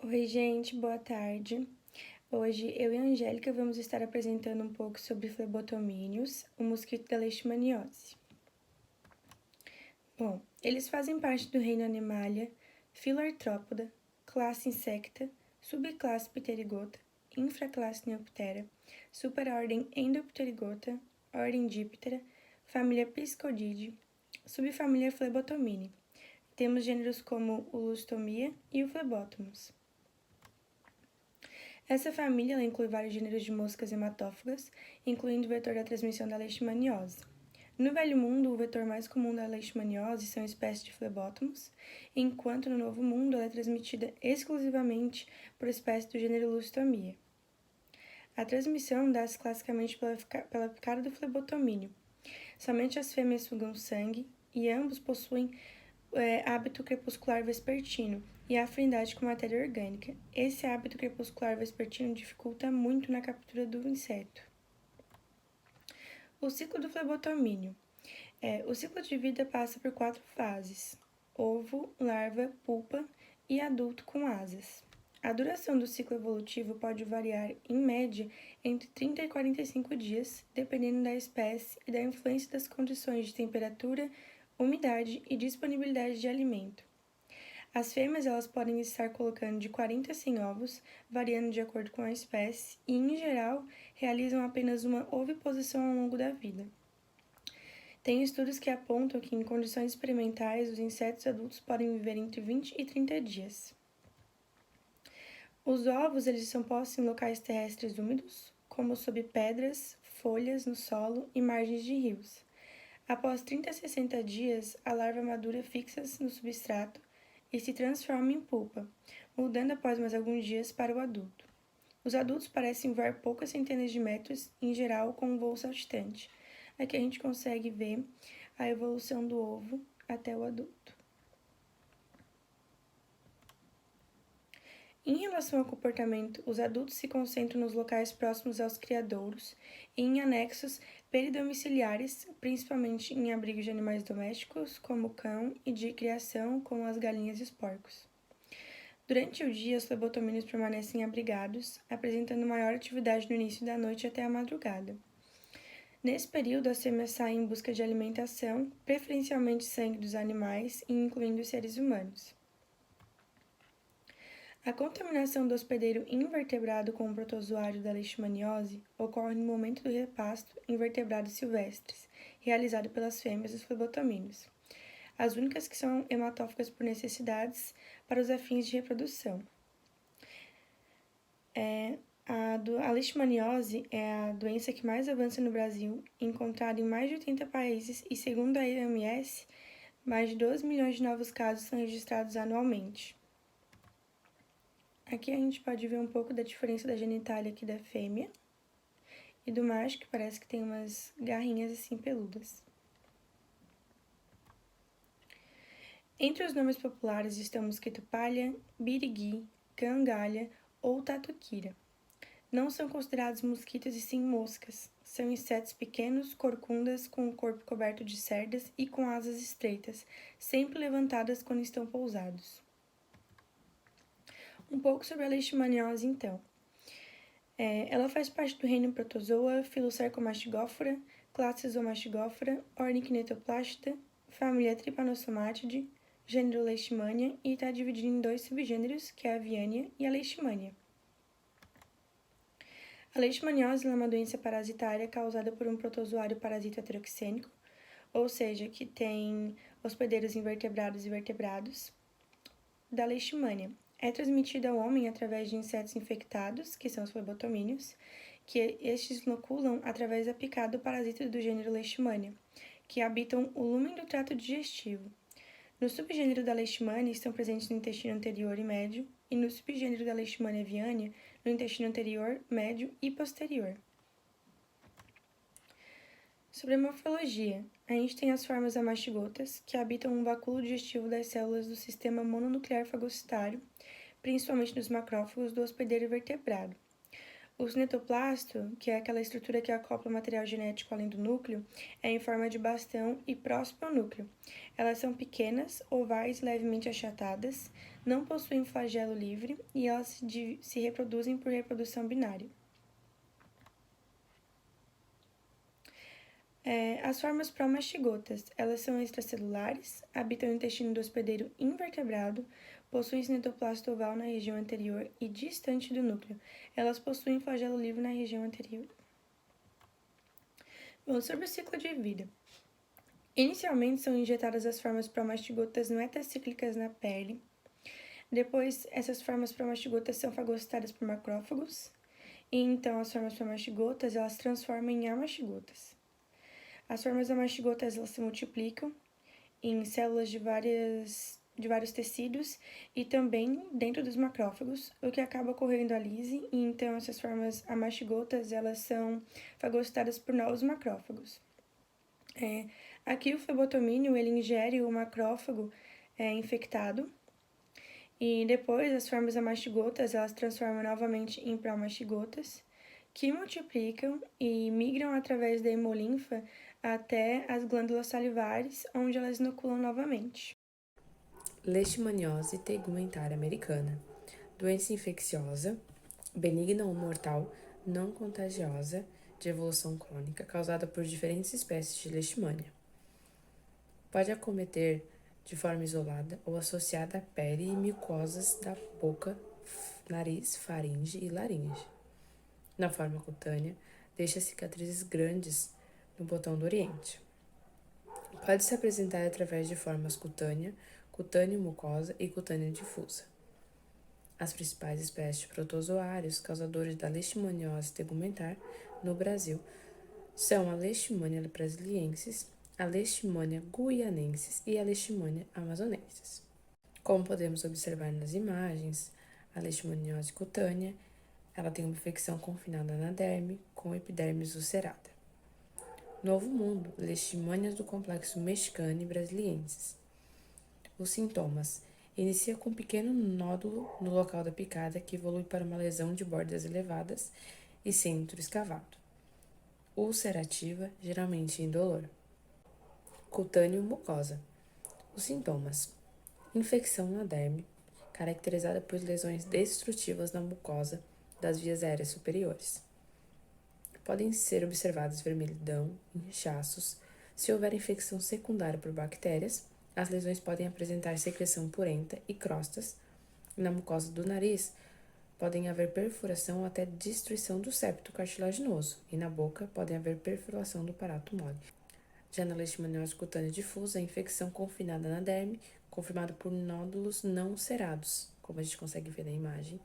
Oi, gente, boa tarde. Hoje eu e a Angélica vamos estar apresentando um pouco sobre flebotomíneos, o mosquito da leishmaniose. Bom, eles fazem parte do reino Animalia, filoartrópoda, classe Insecta, subclasse Pterygota, infraclasse Neoptera, superordem Endopterygota, ordem Diptera, família Piscodidae, subfamília Flebotomini. Temos gêneros como o Lustomia e o Flebótomos. Essa família inclui vários gêneros de moscas hematófagas, incluindo o vetor da transmissão da leishmaniose. No Velho Mundo, o vetor mais comum da leishmaniose são espécies de flebótomos, enquanto no Novo Mundo ela é transmitida exclusivamente por espécies do gênero Lustomia. A transmissão dá-se classicamente pela picada do flebotomínio. Somente as fêmeas sugam sangue e ambos possuem hábito crepuscular vespertino e a afinidade com matéria orgânica. Esse hábito crepuscular vespertino dificulta muito na captura do inseto. O ciclo do flebotomínio. O ciclo de vida passa por 4 fases: ovo, larva, pupa e adulto com asas. A duração do ciclo evolutivo pode variar, em média, entre 30 e 45 dias, dependendo da espécie e da influência das condições de temperatura, umidade e disponibilidade de alimento. As fêmeas elas podem estar colocando de 40 a 100 ovos, variando de acordo com a espécie, e, em geral, realizam apenas uma oviposição ao longo da vida. Tem estudos que apontam que, em condições experimentais, os insetos adultos podem viver entre 20 e 30 dias. Os ovos eles são postos em locais terrestres úmidos, como sob pedras, folhas no solo e margens de rios. Após 30 a 60 dias, a larva madura fixa-se no substrato e se transforma em pupa, mudando após mais alguns dias para o adulto. Os adultos parecem voar poucas centenas de metros, em geral com um voo saltitante. Aqui a gente consegue ver a evolução do ovo até o adulto. Em relação ao comportamento, os adultos se concentram nos locais próximos aos criadouros e em anexos peridomiciliares, principalmente em abrigos de animais domésticos, como o cão, e de criação, como as galinhas e os porcos. Durante o dia, os flebotomíneos permanecem abrigados, apresentando maior atividade no início da noite até a madrugada. Nesse período, as fêmeas saem em busca de alimentação, preferencialmente sangue dos animais, incluindo os seres humanos. A contaminação do hospedeiro invertebrado com o protozoário da leishmaniose ocorre no momento do repasto em vertebrados silvestres, realizado pelas fêmeas dos flebotomíneos, as únicas que são hematófagas por necessidades para os afins de reprodução. A leishmaniose é a doença que mais avança no Brasil, encontrada em mais de 80 países e, segundo a OMS, mais de 12 milhões de novos casos são registrados anualmente. Aqui a gente pode ver um pouco da diferença da genitália aqui da fêmea e do macho, que parece que tem umas garrinhas assim peludas. Entre os nomes populares estão mosquito palha, birigui, cangalha ou tatuquira. Não são considerados mosquitos e sim moscas. São insetos pequenos, corcundas, com o corpo coberto de cerdas e com asas estreitas, sempre levantadas quando estão pousados. Um pouco sobre a leishmaniose, então. Ela faz parte do reino Protozoa, filo Sarcomastigófora, classe Zoomastigófora, ordem Kinetoplastida, família Trypanosomatidae, gênero Leishmania, e está dividida em 2 subgêneros, que é a Viania e a Leishmania. A leishmaniose é uma doença parasitária causada por um protozoário parasita heteroxênico, ou seja, que tem hospedeiros invertebrados e vertebrados, da leishmania. É transmitida ao homem através de insetos infectados, que são os flebotomíneos, que estes inoculam através da picada do parasita do gênero Leishmania, que habitam o lúmen do trato digestivo. No subgênero da Leishmania estão presentes no intestino anterior e médio, e no subgênero da Leishmania viania, no intestino anterior, médio e posterior. Sobre a morfologia, a gente tem as formas amastigotas, que habitam um vacúolo digestivo das células do sistema mononuclear fagocitário, principalmente nos macrófagos do hospedeiro vertebrado. O cinetoplasto, que é aquela estrutura que acopla o material genético além do núcleo, é em forma de bastão e próximo ao núcleo. Elas são pequenas, ovais, levemente achatadas, não possuem flagelo livre e elas se reproduzem por reprodução binária. As formas promastigotas, elas são extracelulares, habitam no intestino do hospedeiro invertebrado, possuem cinetoplasto oval na região anterior e distante do núcleo. Elas possuem flagelo livre na região anterior. Bom, sobre o ciclo de vida. Inicialmente são injetadas as formas promastigotas metacíclicas na pele. Depois, essas formas promastigotas são fagocitadas por macrófagos. E então, as formas promastigotas, elas se transformam em amastigotas. As formas amastigotas, elas se multiplicam em células de vários tecidos e também dentro dos macrófagos, o que acaba ocorrendo a lise, e então essas formas amastigotas, elas são fagocitadas por novos macrófagos. Aqui o flebotomínio, ele ingere o macrófago infectado, e depois as formas amastigotas, elas transformam novamente em promastigotas, que multiplicam e migram através da hemolinfa até as glândulas salivares, onde elas inoculam novamente. Leishmaniose tegumentar americana. Doença infecciosa, benigna ou mortal, não contagiosa, de evolução crônica, causada por diferentes espécies de leishmania. Pode acometer de forma isolada ou associada à pele e mucosas da boca, nariz, faringe e laringe. Na forma cutânea, deixa cicatrizes grandes no botão do oriente. Pode se apresentar através de formas cutânea, cutâneo-mucosa e cutânea difusa. As principais espécies de protozoários causadores da leishmaniose tegumentar no Brasil são a Leishmania brasiliensis, a Leishmania guianensis e a Leishmania amazonensis. Como podemos observar nas imagens, a leishmaniose cutânea, ela tem uma infecção confinada na derme com epidermis ulcerada. Novo Mundo, Leishmanias do complexo mexicano e brasiliensis. Os sintomas: inicia com um pequeno nódulo no local da picada que evolui para uma lesão de bordas elevadas e centro escavado. Ulcerativa, geralmente indolor. Cutâneo mucosa. Os sintomas: infecção na derme, caracterizada por lesões destrutivas na mucosa das vias aéreas superiores. Podem ser observados vermelhidão, inchaços. Se houver infecção secundária por bactérias, as lesões podem apresentar secreção purenta e crostas. Na mucosa do nariz, podem haver perfuração ou até destruição do septo cartilaginoso, e na boca podem haver perfuração do aparato mole. Já na leishmaniose cutânea difusa, a infecção confinada na derme, confirmada por nódulos não ulcerados, como a gente consegue ver na imagem,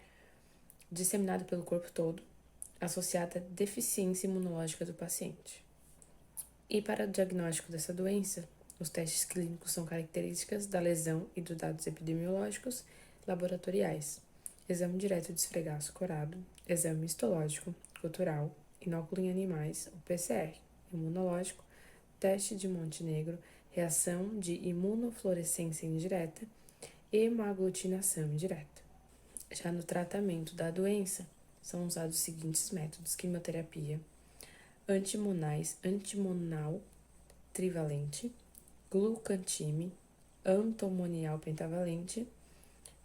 disseminado pelo corpo todo, associada à deficiência imunológica do paciente. E para o diagnóstico dessa doença, os testes clínicos são características da lesão e dos dados epidemiológicos laboratoriais. Exame direto de esfregaço corado, exame histológico, cultural, inóculo em animais, o PCR, imunológico, teste de Montenegro, reação de imunofluorescência indireta e hemaglutinação indireta. Já no tratamento da doença, são usados os seguintes métodos: quimioterapia, antimonal trivalente, glucantime, antimonial pentavalente,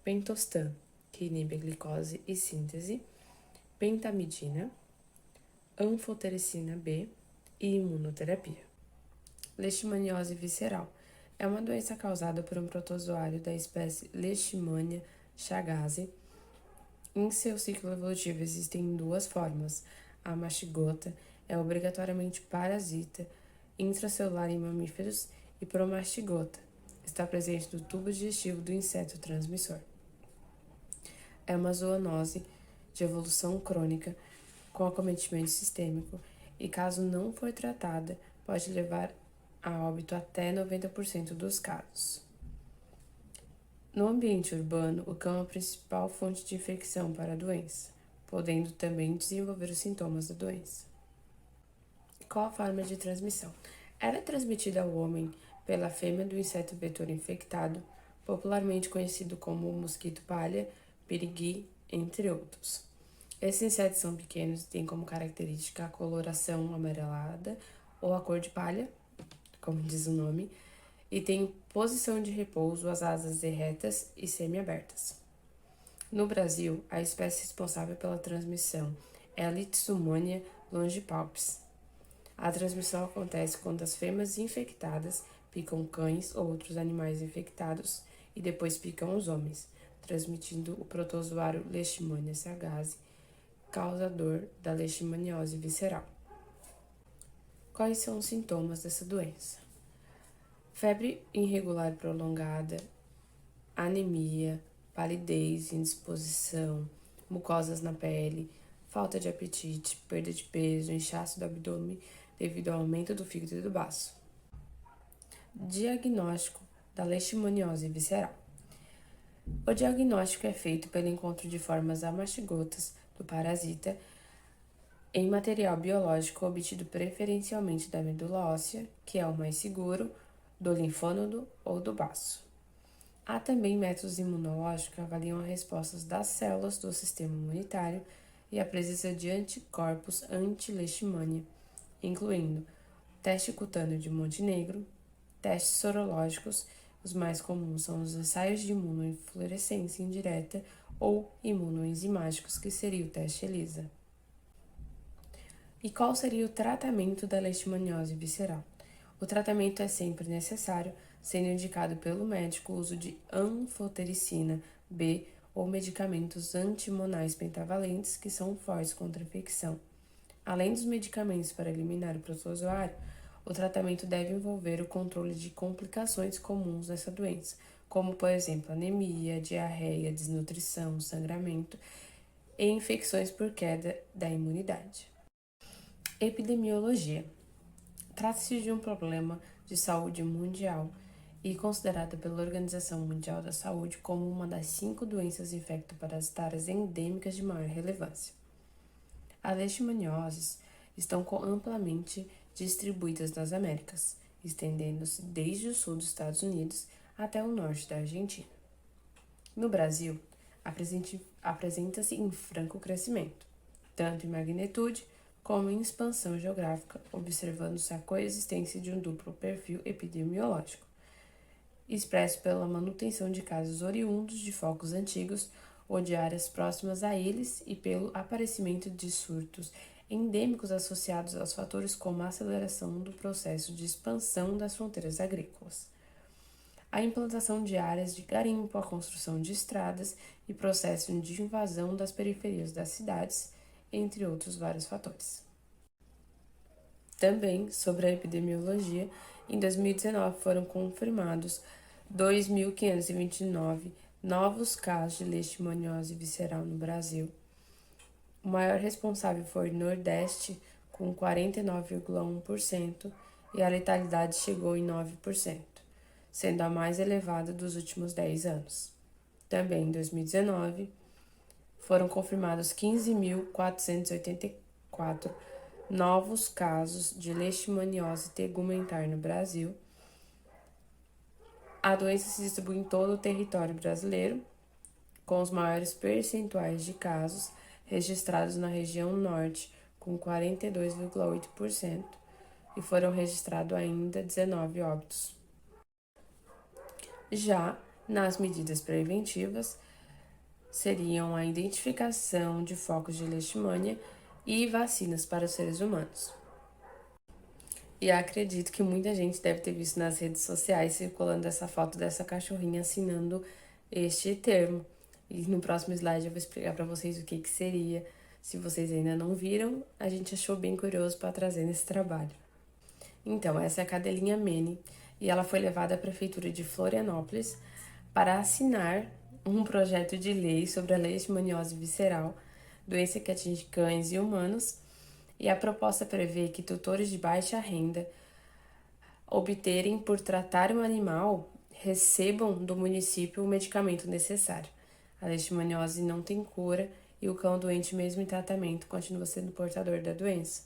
pentostan, que inibe a glicose e síntese, pentamidina, anfotericina B e imunoterapia. Leishmaniose visceral é uma doença causada por um protozoário da espécie Leishmania chagas. Em seu ciclo evolutivo existem duas formas. A mastigota é obrigatoriamente parasita, intracelular em mamíferos, e promastigota está presente no tubo digestivo do inseto transmissor. É uma zoonose de evolução crônica com acometimento sistêmico e, caso não for tratada, pode levar a óbito até 90% dos casos. No ambiente urbano, o cão é a principal fonte de infecção para a doença, podendo também desenvolver os sintomas da doença. Qual a forma de transmissão? Ela é transmitida ao homem pela fêmea do inseto vetor infectado, popularmente conhecido como mosquito palha, pirigui, entre outros. Esses insetos são pequenos e têm como característica a coloração amarelada ou a cor de palha, como diz o nome, e tem posição de repouso, as asas eretas e semi-abertas. No Brasil, a espécie responsável pela transmissão é a Leishmania longipalpis. A transmissão acontece quando as fêmeas infectadas picam cães ou outros animais infectados e depois picam os homens, transmitindo o protozoário Leishmania sagazzi, causador da leishmaniose visceral. Quais são os sintomas dessa doença? Febre irregular prolongada, anemia, palidez, indisposição, mucosas na pele, falta de apetite, perda de peso, inchaço do abdômen devido ao aumento do fígado e do baço. Diagnóstico da leishmaniose visceral. O diagnóstico é feito pelo encontro de formas amastigotas do parasita em material biológico obtido preferencialmente da medula óssea, que é o mais seguro, do linfônodo ou do baço. Há também métodos imunológicos que avaliam as respostas das células do sistema imunitário e a presença de anticorpos anti-leishmania, incluindo teste cutâneo de Montenegro, testes sorológicos. Os mais comuns são os ensaios de imunofluorescência indireta ou imunoenzimáticos, que seria o teste ELISA. E qual seria o tratamento da leishmaniose visceral? O tratamento é sempre necessário, sendo indicado pelo médico o uso de anfotericina B ou medicamentos antimonais pentavalentes que são fortes contra a infecção. Além dos medicamentos para eliminar o protozoário, o tratamento deve envolver o controle de complicações comuns dessa doença, como, por exemplo, anemia, diarreia, desnutrição, sangramento e infecções por queda da imunidade. Epidemiologia. Trata-se de um problema de saúde mundial e considerada pela Organização Mundial da Saúde como uma das 5 doenças infectoparasitárias endêmicas de maior relevância. As leishmanioses estão amplamente distribuídas nas Américas, estendendo-se desde o sul dos Estados Unidos até o norte da Argentina. No Brasil, apresenta-se em franco crescimento, tanto em magnitude como em expansão geográfica, observando-se a coexistência de um duplo perfil epidemiológico, expresso pela manutenção de casos oriundos de focos antigos ou de áreas próximas a eles e pelo aparecimento de surtos endêmicos associados aos fatores como a aceleração do processo de expansão das fronteiras agrícolas, a implantação de áreas de garimpo, a construção de estradas e processo de invasão das periferias das cidades, entre outros vários fatores. Também, sobre a epidemiologia, em 2019 foram confirmados 2.529 novos casos de leishmaniose visceral no Brasil. O maior responsável foi o Nordeste, com 49,1%, e a letalidade chegou em 9%, sendo a mais elevada dos últimos 10 anos. Também em 2019, foram confirmados 15.484 novos casos de leishmaniose tegumentar no Brasil. A doença se distribui em todo o território brasileiro, com os maiores percentuais de casos registrados na região norte, com 42,8%, e foram registrados ainda 19 óbitos. Já nas medidas preventivas, seriam a identificação de focos de leishmania e vacinas para os seres humanos. E acredito que muita gente deve ter visto nas redes sociais circulando essa foto dessa cachorrinha assinando este termo. E no próximo slide eu vou explicar para vocês o que seria. Se vocês ainda não viram, a gente achou bem curioso para trazer nesse trabalho. Então, essa é a cadelinha Manny e ela foi levada à Prefeitura de Florianópolis para assinar um projeto de lei sobre a leishmaniose visceral, doença que atinge cães e humanos, e a proposta prevê que tutores de baixa renda obterem por tratar um animal recebam do município o medicamento necessário. A leishmaniose não tem cura e o cão doente, mesmo em tratamento, continua sendo portador da doença.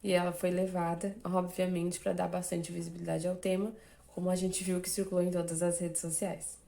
E ela foi levada, obviamente, para dar bastante visibilidade ao tema, como a gente viu que circulou em todas as redes sociais.